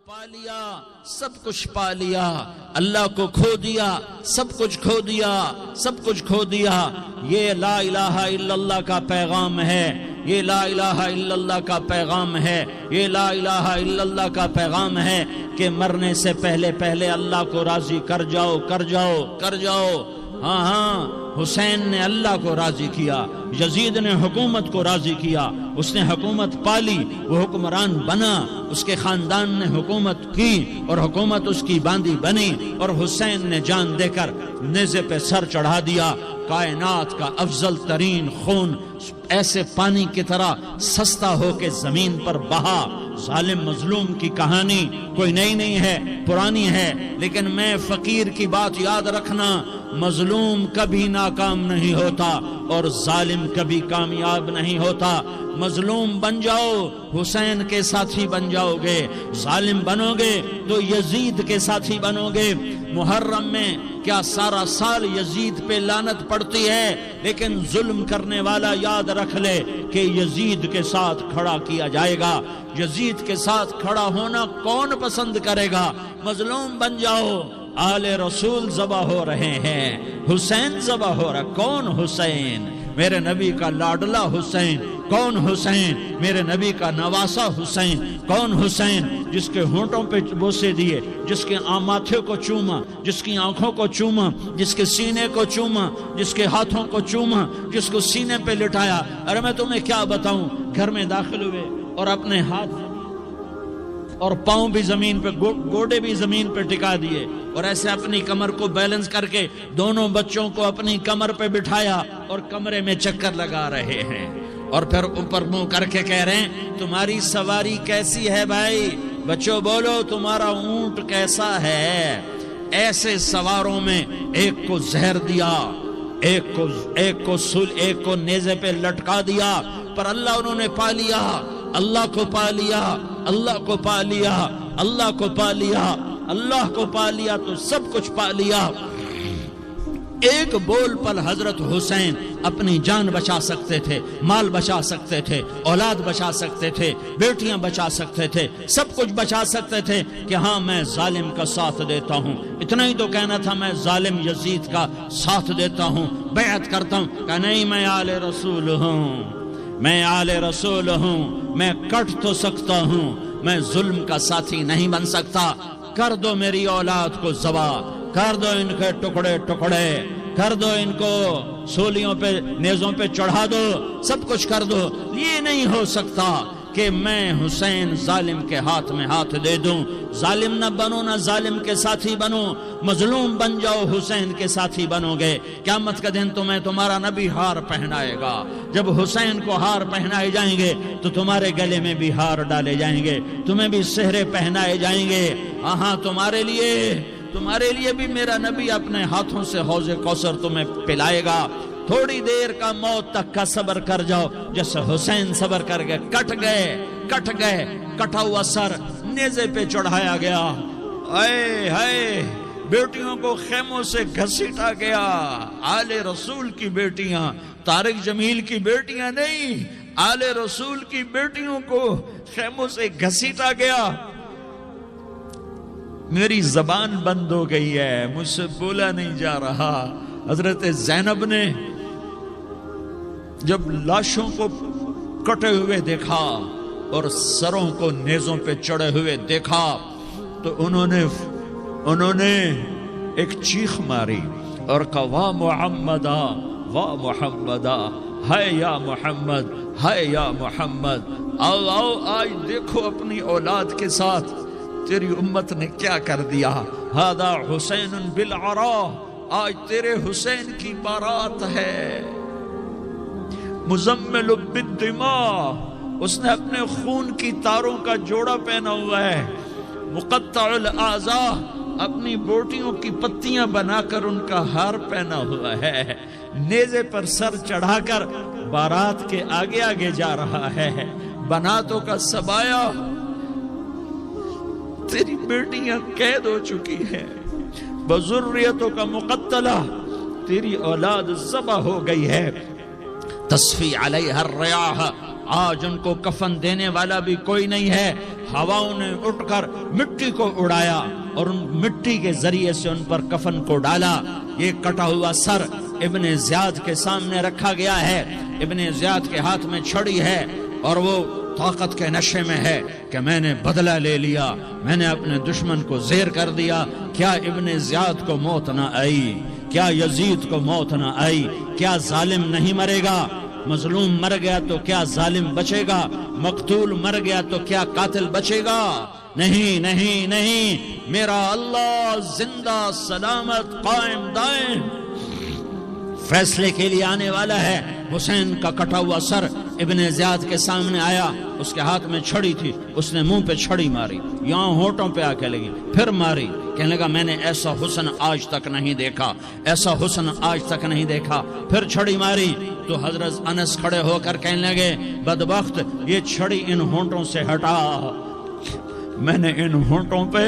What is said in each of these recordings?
پا لیا سب کچھ پا لیا، اللہ کو کھو دیا سب کچھ کھو دیا، سب کچھ کھو دیا۔ یہ لا الہ الا اللہ کا پیغام ہے، یہ لا الہ الا اللہ کا پیغام ہے، یہ لا الہ الا اللہ کا پیغام ہے کہ مرنے سے پہلے پہلے اللہ کو راضی کر جاؤ کر جاؤ کر جاؤ۔ ہاں ہاں، حسین نے اللہ کو راضی کیا، یزید نے حکومت کو راضی کیا، اس نے حکومت پالی، وہ حکمران بنا، اس کے خاندان نے حکومت کی اور حکومت اس کی باندھی بنی، اور حسین نے جان دے کر نیزے پہ سر چڑھا دیا۔ کائنات کا افضل ترین خون ایسے پانی کی طرح سستا ہو کے زمین پر بہا۔ ظالم مظلوم کی کہانی کوئی نئی نہیں ہے، پرانی ہے، لیکن میں فقیر کی بات یاد رکھنا، مظلوم کبھی ناکام نہیں ہوتا اور ظالم کبھی کامیاب نہیں ہوتا۔ مظلوم بن جاؤ حسین کے ساتھی بن جاؤ گے، ظالم بنو گے تو یزید کے ساتھی بنو گے۔ محرم میں کیا سارا سال یزید پہ لعنت پڑتی ہے، لیکن ظلم کرنے والا یاد رکھ لے کہ یزید کے ساتھ کھڑا کیا جائے گا۔ یزید کے ساتھ کھڑا ہونا کون پسند کرے گا؟ مظلوم بن جاؤ۔ آل رسول ذبح ہو رہے ہیں، حسین ذبح ہو رہا۔ کون حسین؟ میرے نبی کا لاڈلا حسین۔ کون حسین؟ میرے نبی کا نواسا حسین۔ کون حسین؟ جس کے ہونٹوں پہ بوسے دیے، جس کے ماتھے کو چوما، جس کی آنکھوں کو چوما، جس کے سینے کو چوما، جس کے ہاتھوں کو چوما، جس کو سینے پہ لٹایا۔ ارے میں تمہیں کیا بتاؤں، گھر میں داخل ہوئے اور اپنے ہاتھ اور پاؤں بھی زمین پہ، گوڑے بھی زمین پہ ٹکا دیے، اور ایسے اپنی کمر کو بیلنس کر کے دونوں بچوں کو اپنی کمر پہ بٹھایا اور کمرے میں چکر لگا رہے ہیں، اور پھر اوپر منہ کر کے کہہ رہے ہیں تمہاری سواری کیسی ہے بھائی؟ بچوں بولو تمہارا اونٹ کیسا ہے؟ ایسے سواروں میں ایک کو زہر دیا، ایک کو نیزے پہ لٹکا دیا، پر اللہ انہوں نے پا لیا، اللہ کو پا لیا، اللہ کو پا لیا، اللہ کو پا لیا، اللہ کو پا لیا تو سب کچھ پا لیا۔ ایک بول پل حضرت حسین اپنی جان بچا سکتے تھے، مال بچا سکتے تھے، اولاد بچا سکتے تھے، بیٹیاں بچا سکتے تھے، سب کچھ بچا سکتے تھے کہ ہاں میں ظالم کا ساتھ دیتا ہوں۔ اتنا ہی تو کہنا تھا میں ظالم یزید کا ساتھ دیتا ہوں، بیعت کرتا ہوں۔ کہ نہیں، میں آل رسول ہوں، میں آل رسول ہوں، میں کٹ تو سکتا ہوں، میں ظلم کا ساتھی نہیں بن سکتا۔ کر دو میری اولاد کو ذبح، کر دو ان کے ٹکڑے ٹکڑے، کر دو ان کو سولیوں پہ نیزوں پہ چڑھا دو، سب کچھ کر دو۔ یہ نہیں ہو سکتا کہ میں حسین ظالم کے ہاتھ میں ہاتھ دے دوں۔ ظالم نہ بنو، نہ ظالم کے ساتھی بنو، مظلوم بن جاؤ، حسین کے ساتھی بنو گے۔ قیامت کا دن تمہیں تمہارا نبی ہار پہنائے گا۔ جب حسین کو ہار پہنائے جائیں گے تو تمہارے گلے میں بھی ہار ڈالے جائیں گے، تمہیں بھی سہرے پہنائے جائیں گے۔ ہاں تمہارے لیے بھی میرا نبی اپنے ہاتھوں سے حوض کوثر تمہیں پلائے گا۔ تھوڑی دیر کا موت تک کا صبر کر جاؤ، جیسے حسین صبر کر گئے، کٹ گئے، کٹا ہوا سر نیزے پہ چڑھایا گیا۔ اے ہائے، بیٹیوں کو خیموں سے گھسیٹا گیا۔ آل رسول کی بیٹیاں، طارق جمیل کی بیٹیاں نہیں، آل رسول کی بیٹیوں کو خیموں سے گھسیٹا گیا۔ میری زبان بند ہو گئی ہے، مجھ سے بولا نہیں جا رہا۔ حضرت زینب نے جب لاشوں کو کٹے ہوئے دیکھا اور سروں کو نیزوں پہ چڑھے ہوئے دیکھا تو انہوں نے ایک چیخ ماری اور کہا واہ محمدا، واہ محمدا، ہائے یا محمد، ہائے یا محمد۔ آؤ آج دیکھو اپنی اولاد کے ساتھ تیری امت نے کیا کر دیا۔ ہذا حسین بالعراء، آج تیرے حسین کی بارات ہے۔ مزمل بالدماء، اس نے اپنے خون کی تاروں کا جوڑا پہنا ہوا ہے۔ مقطع الاعضاء، اپنی بوٹیوں کی پتیاں بنا کر ان کا ہار پہنا ہوا ہے۔ نیزے پر سر چڑھا کر بارات کے آگے آگے جا رہا ہے۔ بناتوں کا سبایا، تیری بیٹیاں قید ہو چکی ہیں، بذریتوں کا مقتلہ، تیری اولاد ذبح ہو گئی ہے۔ تصفی علیہ الریاح، آج ان کو کفن دینے والا بھی کوئی نہیں ہے۔ ہواؤں نے اٹھ کر مٹی کو اڑایا اور ان مٹی کے ذریعے سے ان پر کفن کو ڈالا۔ یہ کٹا ہوا سر ابن زیاد کے سامنے رکھا گیا ہے، ابن زیاد کے ہاتھ میں چھڑی ہے اور وہ طاقت کے نشے میں ہے کہ میں نے بدلہ لے لیا، میں نے اپنے دشمن کو زیر کر دیا۔ کیا ابن زیاد کو موت نہ آئی؟ کیا یزید کو موت نہ آئی؟ کیا ظالم نہیں مرے گا؟ مظلوم مر گیا تو کیا ظالم بچے گا؟ مقتول مر گیا تو کیا قاتل بچے گا؟ نہیں نہیں نہیں، میرا اللہ زندہ سلامت قائم دائم فیصلے کے لیے آنے والا ہے۔ حسین کا کٹا ہوا سر ابن زیاد کے سامنے آیا، اس کے ہاتھ میں چھڑی تھی، اس نے منہ پہ چھڑی ماری، یہاں ہونٹوں پہ آ کے لگی، پھر ماری، کہنے لگا میں نے ایسا حسن آج تک نہیں دیکھا، ایسا حسن آج تک نہیں دیکھا، پھر چھڑی ماری تو حضرت انس کھڑے ہو کر کہنے لگے بدبخت یہ چھڑی ان ہونٹوں سے ہٹا، میں نے ان ہونٹوں پہ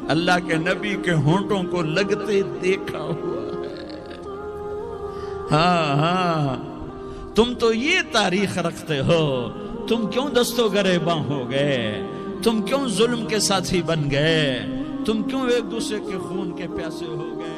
اللہ کے نبی کے ہونٹوں کو لگتے دیکھا ہوا ہے۔ ہاں ہاں، تم تو یہ تاریخ رکھتے ہو، تم کیوں دستو گریباں ہو گئے؟ تم کیوں ظلم کے ساتھی بن گئے؟ تم کیوں ایک دوسرے کے خون کے پیاسے ہو گئے؟